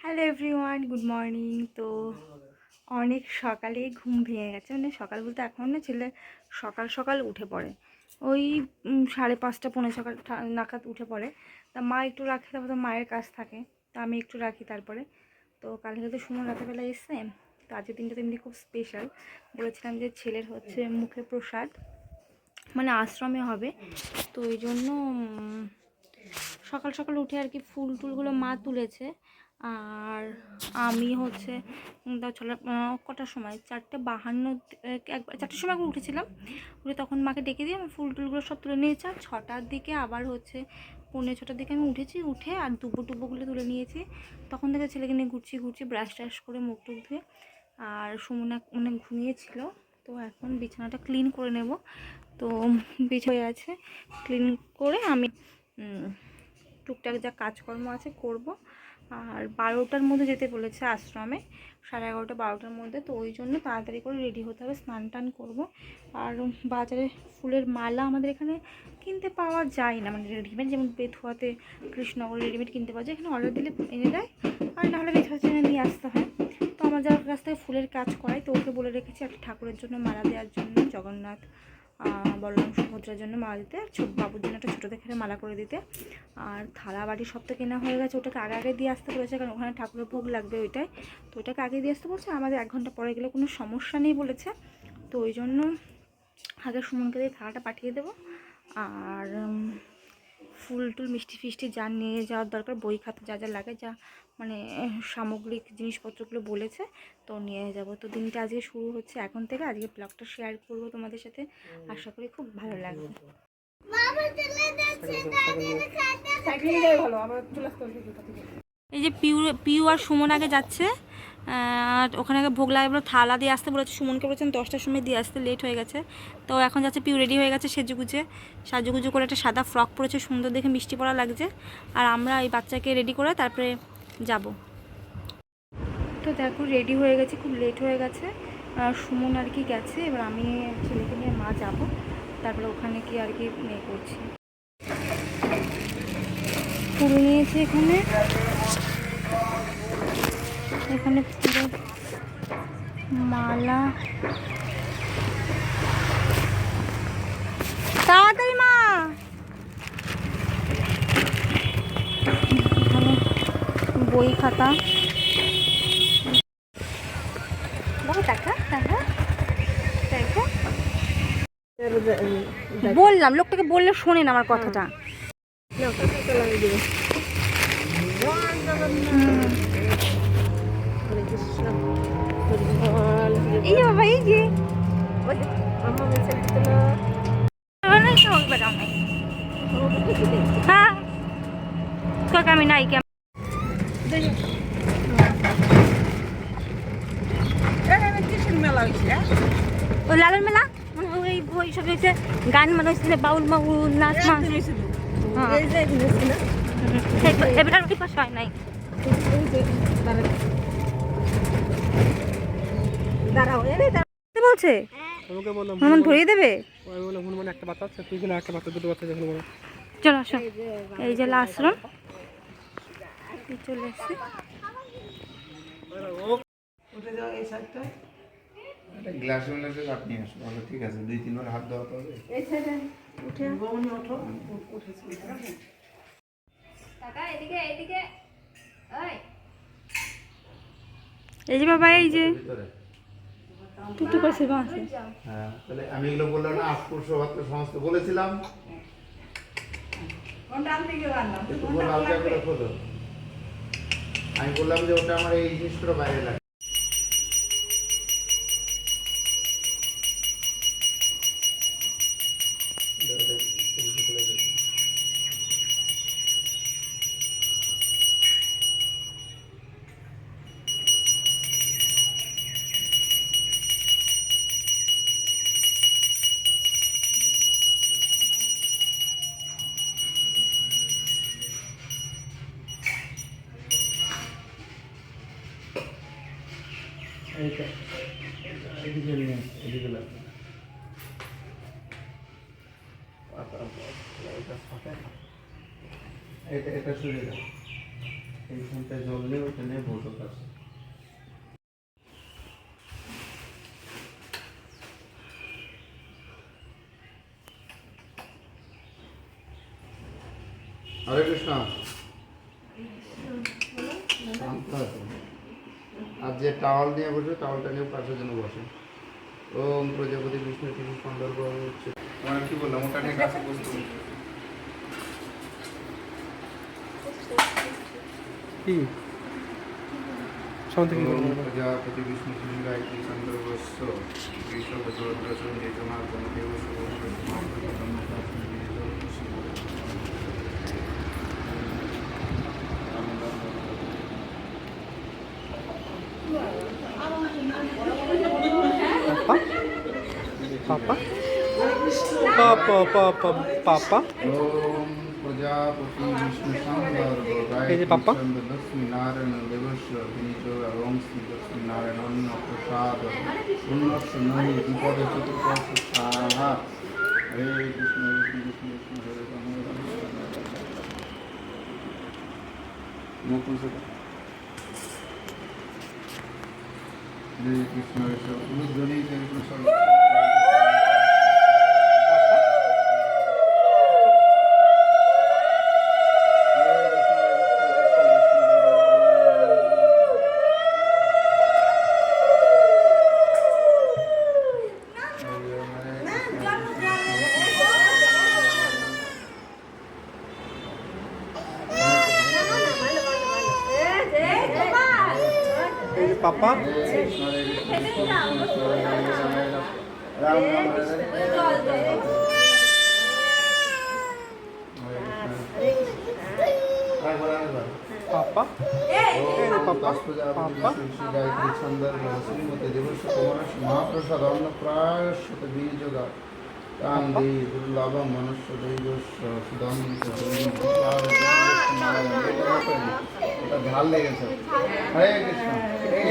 Hello everyone, good morning. তো অনেক সকালে ঘুম ভেঙে গেছে, মানে সকাল বলতে এখন না, ছেলে সকাল সকাল উঠে পড়ে ওই 5:30 পৌনে সকাল নাগাদ উঠে পড়ে। তা মা একটু রাখে, তারপর তো মায়ের কাজ থাকে, তা আমি একটু রাখি। তারপরে তো কালকে তো সুমন রাতেরবেলা এসছে, তো আজকে দিনটা তেমনি খুব স্পেশাল। বলেছিলাম যে ছেলের হচ্ছে মুখে প্রসাদ, মানে আশ্রমে হবে, তো ওই জন্য সকাল সকাল উঠে আর কি ফুল টুলগুলো মা তুলেছে। আর আমি হচ্ছে চলে কটার সময় 4:52, একবার 4টার সময় উঠেছিলাম। উঠে তখন মাকে ডেকে দিয়ে আমি ফুল টুলগুলো সব তুলে নিয়েছি। আর 6টার দিকে আবার হচ্ছে 6:45 দিকে আমি উঠেছি, উঠে আর টুবোগুলো তুলে নিয়েছি। তখন থেকে ছেলেকে নিয়ে ঘুরছি ব্রাশ ট্রাশ করে মুখ টুক ধুয়ে। আর সুমনা মানে ঘুমিয়েছিল, তো এখন বিছানাটা ক্লিন করে নেব। তো হয়ে আছে, ক্লিন করে আমি টুকটাক যা কাজকর্ম আছে করব। আর 12টার মধ্যে যেতে বলেছে আশ্রমে, 11:30-12টার মধ্যে। তো ওই জন্য তাড়াতাড়ি করে রেডি হতে হবে, স্নান টান করবো। আর বাজারে ফুলের মালা আমাদের এখানে কিনতে পাওয়া যায় না, মানে রেডিমেড, যেমন বেথুয়াতে কৃষ্ণনগর রেডিমেড কিনতে পাওয়া যায়, এখানে অর্ডার দিলে এনে দেয়। আর নাহলে বেথুয়া চেনে নিয়ে আসতে হয়। তো আমার যার কাছ থেকে ফুলের কাজ করাই, তো ওকে বলে রেখেছি একটা ঠাকুরের জন্য মালা দেওয়ার জন্য, জগন্নাথ বলরাম সুভদ্রার জন্য মালা দিতে, আর ছোট বাবুর জন্য একটা ছোটো দেখে মালা করে দিতে। আর থালা বাটি সব তো কেনা হয়ে গেছে, ওটাকে আগে দিয়ে আসতে বলেছে, কারণ ওখানে ঠাকুরের ভোগ লাগবে ওইটাই। তো ওটাকে আগে দিয়ে আসতে বলছে, আমাদের 1 ঘন্টা পরে গেলে কোনো সমস্যা নেই বলেছে। তো ওই জন্য আগে সুমনকে দিয়ে থালাটা পাঠিয়ে দেবো। আর ফুল টুল মিষ্টি ফিষ্টি যা নিয়ে যাওয়ার দরকার, বই খাতা যা যা লাগে, যা মানে সামগ্রিক জিনিসপত্রগুলো বলেছে, তো নিয়ে যাব। তো দিনটা আজকে শুরু হচ্ছে এখন থেকে। আজকে ব্লগটা শেয়ার করব তোমাদের সাথে, আশা করি খুব ভালো লাগবে। এই যে পিউ আর সুমন আগে যাচ্ছে, ওখানে আগে ভোগ লাগে বলে থালা দিয়ে আসতে বলেছে। সুমনকে বলেছেন 10টার সময় দিয়ে আসতে, লেট হয়ে গেছে। তো এখন যাচ্ছে, পিউ রেডি হয়ে গেছে সাজুগুজু করে, একটা সাদা ফ্রক পরেছে, সুন্দর দেখে মিষ্টি পরা লাগছে। আর আমরা এই বাচ্চাকে রেডি করে তারপরে যাব। তো দেখো রেডি হয়ে গেছি, খুব লেট হয়ে গেছে। সুমন আর কি গেছে, এবার আমি ছেলেকে নিয়ে মা যাব, তারপরে ওখানে কি আর কি করছি। ফুল নিয়েছি এখানে পুরো মালা। তাড়াতাড়ি মা, এখানে বই খাতা। বললাম, লোকটাকে বললে শোনে না আমার কথাটা। এই যে বাবা, এই যে হ্যাঁ, আমি নাই ওই লালন মেলা, ওই বই সব হয়েছে, গান মানে হয়েছিল, বাউল মাউল নাচ মা, এবার ওই পাশে হয় নাই। বলছে হনুমান ধরিয়ে দেবে, চলো আসো। এই যে আশ্রম চলে এসছে। ঠিক আছে, 2-3 বার হাত দেওয়া হবে। এই যে বাবা, এই যে তুই করছিস বাসে। হ্যাঁ, তাহলে আমি এগুলো বললাম না, আজপুর সভাতে সমস্ত বলেছিলাম। আমি বললাম যে ওটা আমার এই জিনিসগুলো বাইরে লাগে। এটা সরিয়ে দাও। এইখানটা জ্বললে ওখানে ভোটক আছে। হরে কৃষ্ণ। শান্ত আছে। আর যে টাওয়াল নিয়ে বসবে টাওয়ালটা নিয়ে পাশের জন্য বসে। ওম প্রজাপতি বিষ্ণু কিছু সুন্দর হচ্ছে। তোমার কি বললাম ওটা নিয়ে কাছে বসতে কি শান্তি কি ওম প্রজাপতি বিষ্ণু কিছু গায়ত্রী চন্দ্র বস্য বিষ্ণু বজ্রদ্রসন যেতমার দেব পাপা পাপা পাপা পাপা ওম প্রজাপতি বিষ্ণু সুন্দর এই যে পাপা। গায়ত্রী লক্ষ্মী নারায়ণ দেবস্য বিনীত ওম শ্রী লক্ষ্মী নারায়ণ অন্ন প্রসাদ উন্নস্য নহি বিপদে চতুর্দশ স্বাহা। হরে কৃষ্ণ কৃষ্ণ কৃষ্ণ কৃষ্ণ হরে রাম হরে রাম মুকুল হরে কৃষ্ণ উদ্ধ্বনি কৃষ্ণ এই যে পাপা রাম রাম পাপা গায়ত্রী ছন্দর শ্রীমতী দেবস্য কুমারস্য মহাপ্রসাদ অন্ন প্রায়শত বীজগা তাম দেই দুর্লভ মনুষ্য দৈবস্য সুদম ওটা ঝাল লেগেছে। হরে কৃষ্ণ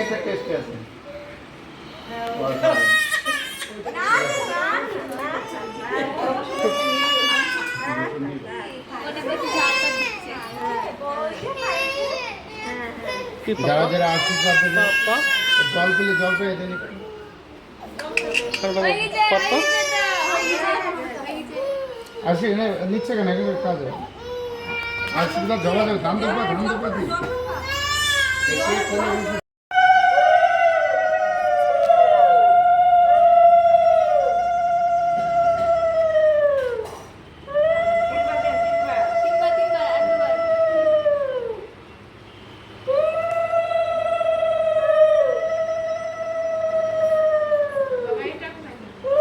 এটা টেস্ট আছে। কি যারা পাপা যারা আশীর্বাদ দেবে পাপা জল পেলে জল পেয়ে দেনি পাপা আসি এনে নিচ্ছে কেন এগুলো কাজে আশীর্বাদ জমা দেবে ধান দেবে দিই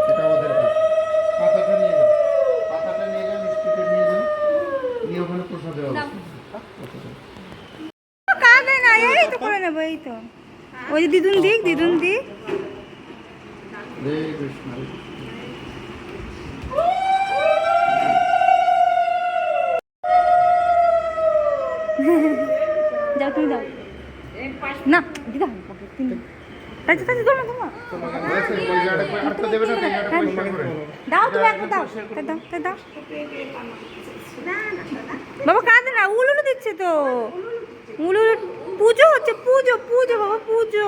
এটা ওদের কাজ। পাতাটা নিয়ে যাও পাতাটা নিয়ে যাও মিষ্টিটা নিয়ে যাও নিয়ে ওখানে প্রসাদ দেওয়া হবে। কাঁদে না, এই তো করে নেবো, এই তো ওই যে দিদুন দিক হরে কৃষ্ণ হরে কৃষ্ণ। যাও তুমি যাও না দিদা তাই তো তোমার বলেছে, ওই জায়গাটা কই আটটা দেবে না তো এই জায়গাটা পরিষ্কার করে দাও তুমি একটা দাও দাও বাবা কাঁদে না, উলুলু দিচ্ছে তো, উলুলু পুজো হচ্ছে, পুজো বাবা পুজো।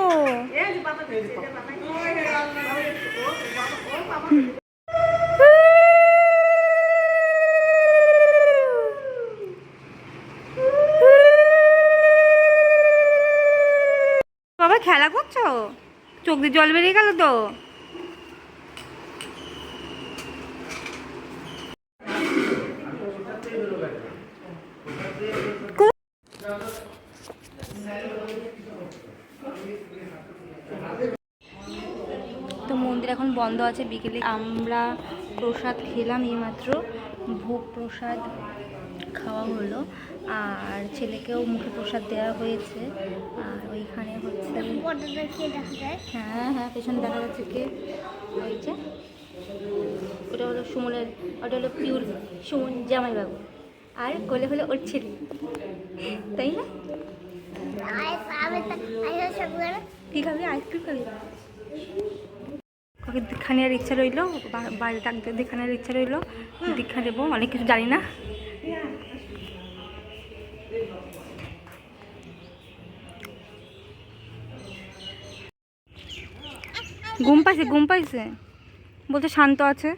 বাবা খেলা করছো, চোখ দিয়ে জল বেরিয়ে গেল তো। তো মন্দির এখন বন্ধ আছে, বিকেলে আমরা প্রসাদ খেলাম, এইমাত্র ভোগ প্রসাদ খাওয়া হলো, আর ছেলেকেও মুখে প্রসাদ দেওয়া হয়েছে। আর ওইখানে হচ্ছে হ্যাঁ পেছনে দেখা যাচ্ছে কে, ওই যে ওটা হলো সুমনের, ওটা হলো পিওর সুমন জামাইবাবু, আর কোলে হলো ওর ছেলে, তাই না? কি খাবি, আইসক্রিম খাবি? ওকে দীক্ষা নেওয়ার ইচ্ছা রইলো, বাইরে ডাক্তার দীক্ষা নেওয়ার ইচ্ছা রইলো, দীক্ষা দেবো, অনেক কিছু জানি না। ঘুম পাইছে বলতে শান্ত আছে।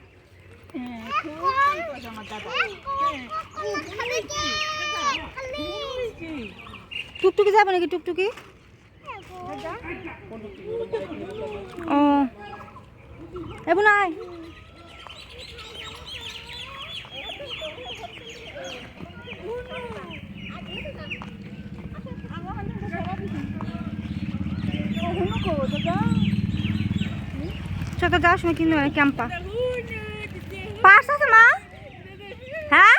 টুকটুকি যাবে নাকি? টুকটুকি ও এবু নাই। চতো যাওয়ার সময় কিনতে হবে ক্যাম্পা। পার্স আছে মা? হ্যাঁ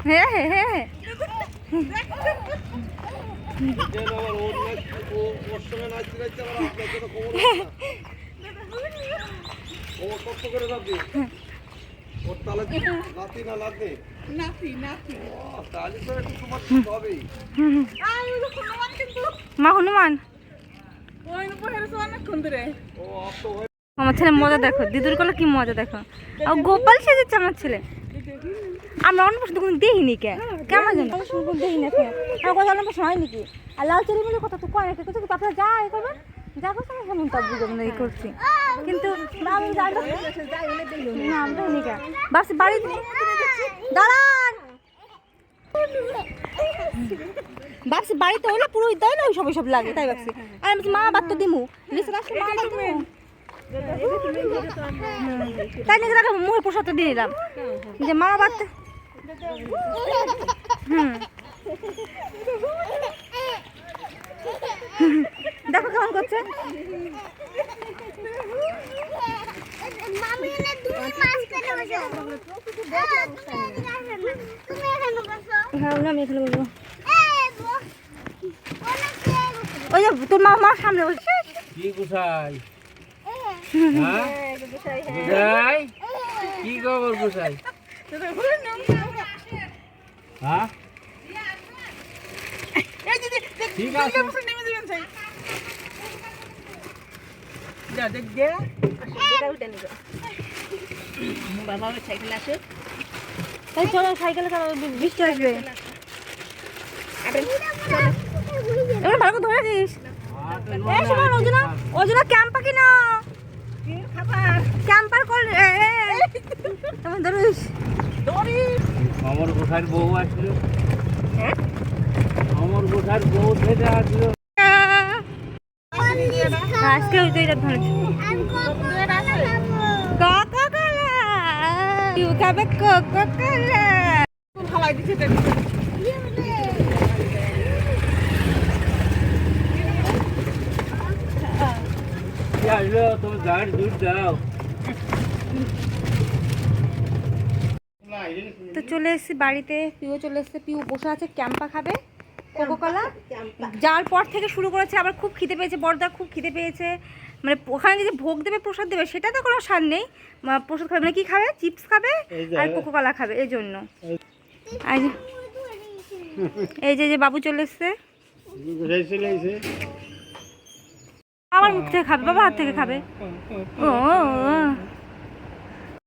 হ্যাঁ হ্যাঁ হ্যাঁ মা হনুমান। আমার ছেলে মজা দেখো, দিদুর কলা কি মজা দেখো। আর গোপাল সেজেছে আমার ছেলে। আমরা অন্য বছর কোনো দেখিনি কেমন জানি দেখিনি আর কথা অন্য বছর হয়নি কি। আর লাল চেরি মিলে কথা তো কয় নাকি কিছু আপনারা যা এ করবেন যা করছেন শুনুন তা বুঝে এই করছি কিন্তু আমি দেখিনি কে বাস বাড়ি দাঁড়ান ভাবছি বাড়িতে হলে পুরো দেয় না ওই সব সব লাগে তাই ভাবছি। আর আমি মা বাদ তো দিমু লিখে রাখছি মা বাদ দিমু তাই নিজের মুখে প্রসাদটা দিয়ে দিলাম যে মা বাদ। দেখো কেমন করছে। হ্যাঁ আমি এখানে বলবো ওই যে তোর মা সামনে বলছে কি গুছাই গুছাই কি খবর গুছাই হ্যাঁ ঠিক আছে চলো সাইকেলে বৃষ্টি আসবে এবার ভালো করে ধরে দিস। ওজনা ক্যাম্পা কিনা ক্যাম্পার কল তোমার ধরিস আমার গোসাইর বউ আসলো আমার গোসাইর বউ থেকে আসলো আজকে ওই তো এটা ধরেছি কোকো কোলা তুই খাবে কোকো কোলা ভালাই দিছে আসলো তুমি গাড়ি দুধ দাও। তো চলে এসেছি বাড়িতে, পিউ চলে এসেছে, পিউ বসে আছে ক্যাম্পা খাবে কোকো কোলা। যাওয়ার পর থেকে শুরু করেছে আবার খুব খিদে পেয়েছে, বড়দার খুব খিদে পেয়েছে। মানে ওখানে যে ভোগ দেবে প্রসাদ দেবে সেটা তো কোনো সার নেই, প্রসাদ খাবে মানে কি খাবে চিপস খাবে আর কোকো কোলা খাবে এই জন্য। এই যে বাবু চলে এসছে আমার মুখ থেকে খাবে বাবা হাত থেকে খাবে। ও